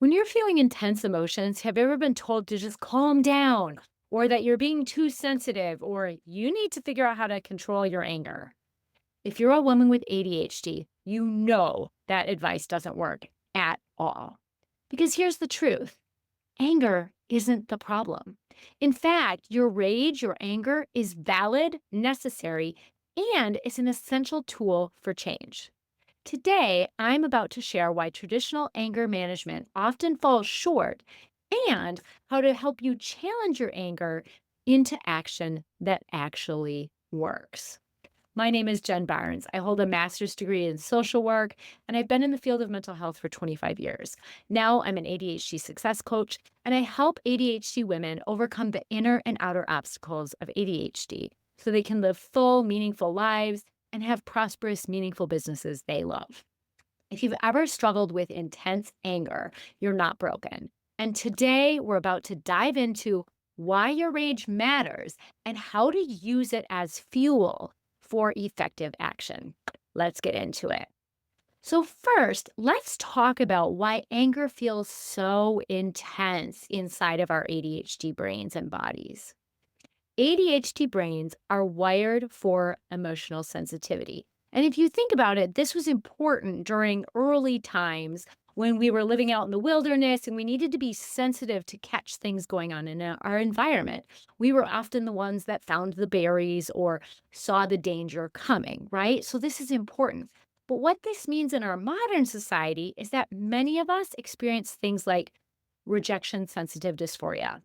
When you're feeling intense emotions, have you ever been told to just calm down or that you're being too sensitive or you need to figure out how to control your anger? If you're a woman with ADHD, you know that advice doesn't work at all. Because here's the truth: anger isn't the problem. In fact, your rage, your anger is valid, necessary, and is an essential tool for change. Today, I'm about to share why traditional anger management often falls short and how to help you challenge your anger into action that actually works. My name is Jen Barnes. I hold a master's degree in social work, and I've been in the field of mental health for 25 years. Now I'm an ADHD success coach, and I help ADHD women overcome the inner and outer obstacles of ADHD so they can live full, meaningful lives and have prosperous, meaningful businesses they love. If you've ever struggled with intense anger, you're not broken. And today we're about to dive into why your rage matters and how to use it as fuel for effective action. Let's get into it. So, first, let's talk about why anger feels so intense inside of our ADHD brains and bodies. ADHD brains are wired for emotional sensitivity. And if you think about it, this was important during early times when we were living out in the wilderness and we needed to be sensitive to catch things going on in our environment. We were often the ones that found the berries or saw the danger coming, right? So this is important. But what this means in our modern society is that many of us experience things like rejection sensitive dysphoria.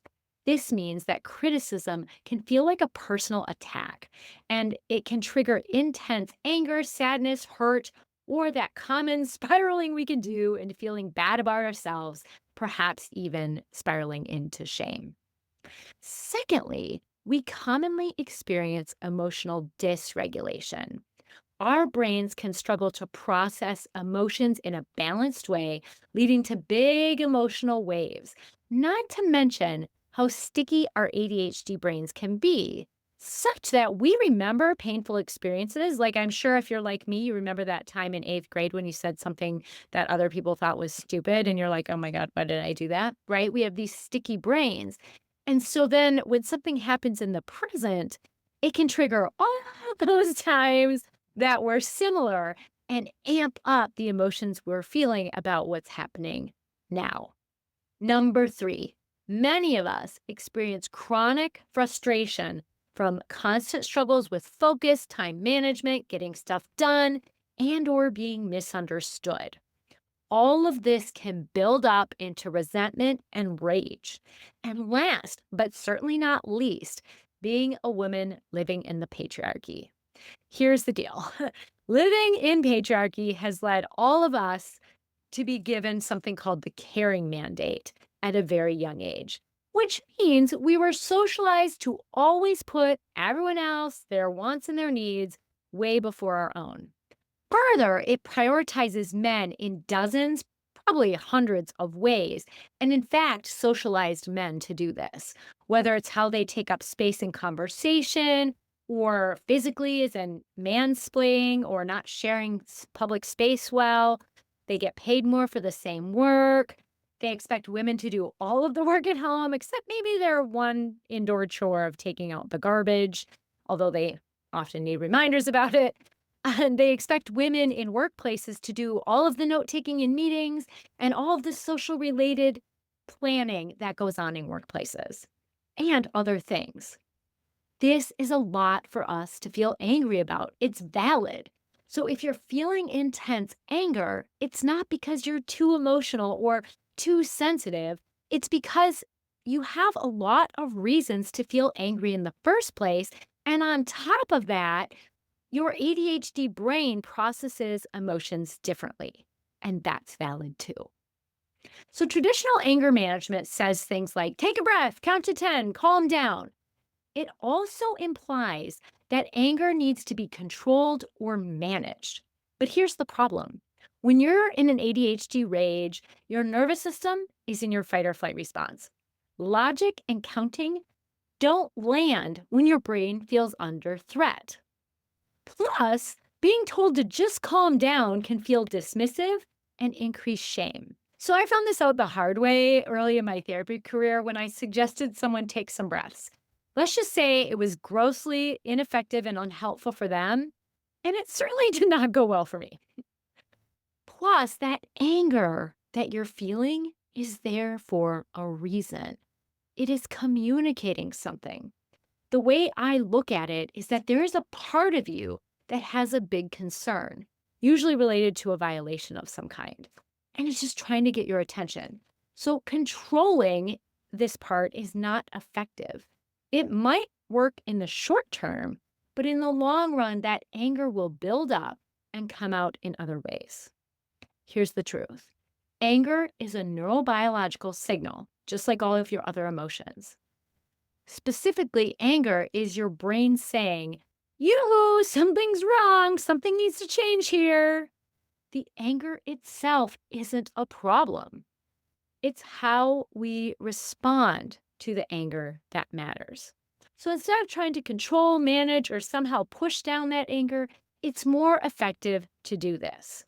This means that criticism can feel like a personal attack, and it can trigger intense anger, sadness, hurt, or that common spiraling we can do into feeling bad about ourselves, perhaps even spiraling into shame. Secondly, we commonly experience emotional dysregulation. Our brains can struggle to process emotions in a balanced way, leading to big emotional waves, not to mention how sticky our ADHD brains can be, such that we remember painful experiences. Like, I'm sure if you're like me, you remember that time in eighth grade when you said something that other people thought was stupid, and you're like, oh my God, why did I do that? Right? We have these sticky brains. And so then when something happens in the present, it can trigger all those times that were similar and amp up the emotions we're feeling about what's happening now. Number three, many of us experience chronic frustration from constant struggles with focus, time management, getting stuff done, and or being misunderstood. All of this can build up into resentment and rage. And last, but certainly not least, being a woman living in the patriarchy. Here's the deal. Living in patriarchy has led all of us to be given something called the caring mandate at a very young age, which means we were socialized to always put everyone else, their wants and their needs, way before our own. Further, it prioritizes men in dozens, probably hundreds of ways, and in fact, socialized men to do this, whether it's how they take up space in conversation, or physically, as in mansplaining or not sharing public space well. They get paid more for the same work. They expect women to do all of the work at home, except maybe their one indoor chore of taking out the garbage, although they often need reminders about it. And they expect women in workplaces to do all of the note taking in meetings and all of the social related planning that goes on in workplaces and other things. This is a lot for us to feel angry about. It's valid. So if you're feeling intense anger, it's not because you're too emotional or too sensitive. It's because you have a lot of reasons to feel angry in the first place. And on top of that, your ADHD brain processes emotions differently. And that's valid too. So traditional anger management says things like take a breath, count to 10, calm down. It also implies that anger needs to be controlled or managed. But here's the problem: when you're in an ADHD rage, your nervous system is in your fight or flight response. Logic and counting don't land when your brain feels under threat. Plus, being told to just calm down can feel dismissive and increase shame. So I found this out the hard way early in my therapy career when I suggested someone take some breaths. Let's just say it was grossly ineffective and unhelpful for them, and it certainly did not go well for me. Plus, that anger that you're feeling is there for a reason. It is communicating something. The way I look at it is that there is a part of you that has a big concern, usually related to a violation of some kind, and it's just trying to get your attention. So, controlling this part is not effective. It might work in the short term, but in the long run, that anger will build up and come out in other ways. Here's the truth: anger is a neurobiological signal, just like all of your other emotions. Specifically, anger is your brain saying, yoo-hoo, something's wrong, something needs to change here. The anger itself isn't a problem. It's how we respond to the anger that matters. So instead of trying to control, manage, or somehow push down that anger, it's more effective to do this.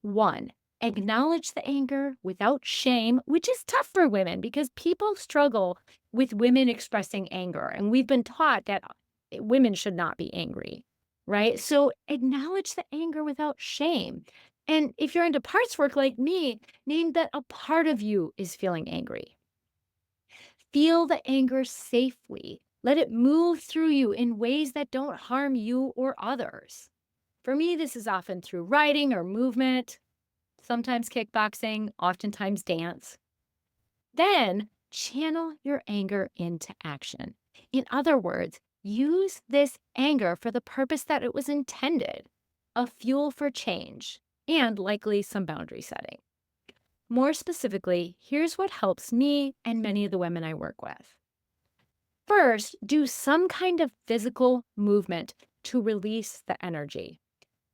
One, acknowledge the anger without shame, which is tough for women because people struggle with women expressing anger. And we've been taught that women should not be angry, right? So acknowledge the anger without shame. And if you're into parts work like me, name that a part of you is feeling angry. Feel the anger safely. Let it move through you in ways that don't harm you or others. For me, this is often through writing or movement, sometimes kickboxing, oftentimes dance. Then channel your anger into action. In other words, use this anger for the purpose that it was intended, a fuel for change, and likely some boundary setting. More specifically, here's what helps me and many of the women I work with. First, do some kind of physical movement to release the energy.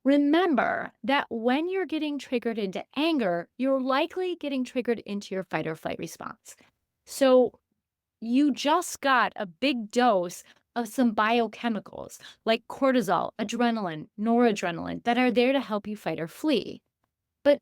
Remember that when you're getting triggered into anger, you're likely getting triggered into your fight or flight response. So you just got a big dose of some biochemicals like cortisol, adrenaline, noradrenaline that are there to help you fight or flee. But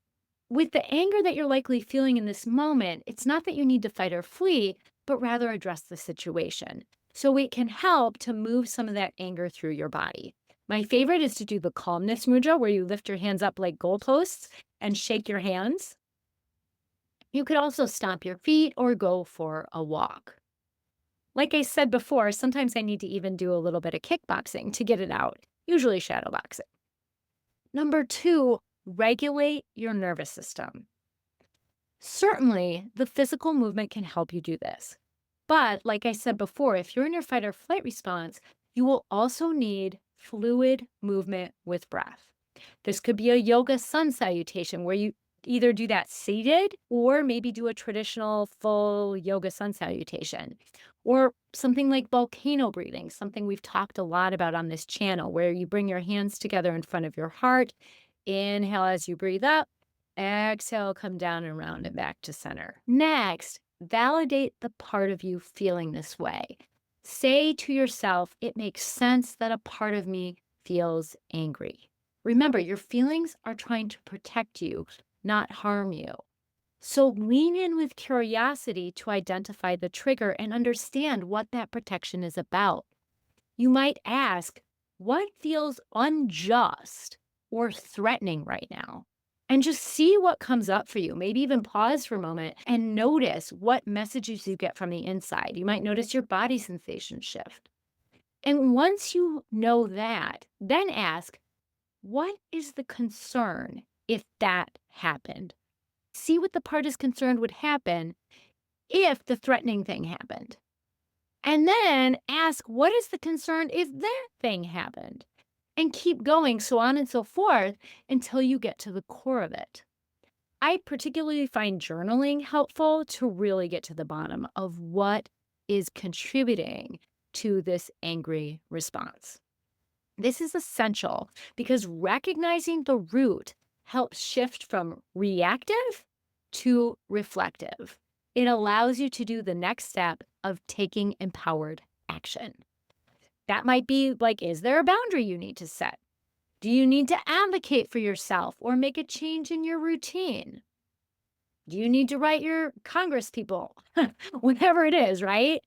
with the anger that you're likely feeling in this moment, it's not that you need to fight or flee, but rather address the situation. So it can help to move some of that anger through your body. My favorite is to do the calmness mudra, where you lift your hands up like goalposts and shake your hands. You could also stomp your feet or go for a walk. Like I said before, sometimes I need to even do a little bit of kickboxing to get it out, usually shadow boxing. Number two, regulate your nervous system. Certainly, the physical movement can help you do this. But like I said before, if you're in your fight or flight response, you will also need fluid movement with breath. This could be a yoga sun salutation where you either do that seated or maybe do a traditional full yoga sun salutation, or something like volcano breathing, something we've talked a lot about on this channel, where you bring your hands together in front of your heart. Inhale as you breathe up, exhale, come down and round and back to center. Next, validate the part of you feeling this way. Say to yourself, it makes sense that a part of me feels angry. Remember, your feelings are trying to protect you, not harm you. So lean in with curiosity to identify the trigger and understand what that protection is about. You might ask, what feels unjust or threatening right now? And just see what comes up for you. Maybe even pause for a moment and notice what messages you get from the inside. You might notice your body sensation shift. And once you know that, then ask, what is the concern if that happened? See what the part is concerned would happen if the threatening thing happened. And then ask, what is the concern if that thing happened? And keep going, so on and so forth, until you get to the core of it. I particularly find journaling helpful to really get to the bottom of what is contributing to this angry response. This is essential because recognizing the root helps shift from reactive to reflective. It allows you to do the next step of taking empowered action. That might be like, is there a boundary you need to set? Do you need to advocate for yourself or make a change in your routine? Do you need to write your Congress people? Whatever it is, right?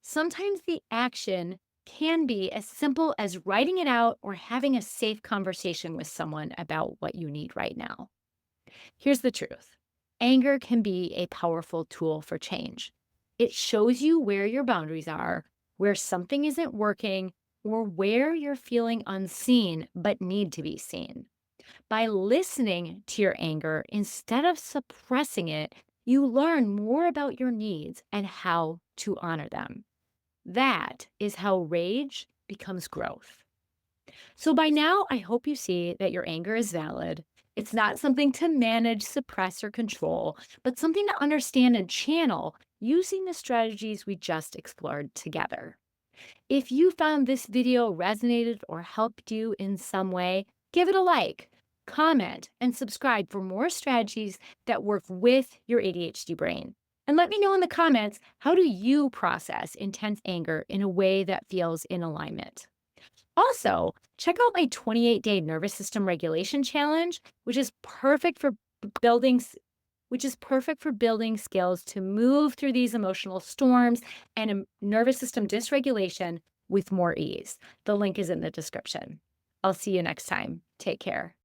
Sometimes the action can be as simple as writing it out or having a safe conversation with someone about what you need right now. Here's the truth: anger can be a powerful tool for change. It shows you where your boundaries are, where something isn't working, or where you're feeling unseen but need to be seen. By listening to your anger instead of suppressing it, you learn more about your needs and how to honor them. That is how rage becomes growth. So by now, I hope you see that your anger is valid. It's not something to manage, suppress, or control, but something to understand and channel using the strategies we just explored together. If you found this video resonated or helped you in some way, give it a like, comment, and subscribe for more strategies that work with your ADHD brain. And let me know in the comments, how do you process intense anger in a way that feels in alignment? Also, check out my 28-day nervous system regulation challenge, building which is perfect for building skills to move through these emotional storms and nervous system dysregulation with more ease. The link is in the description. I'll see you next time. Take care.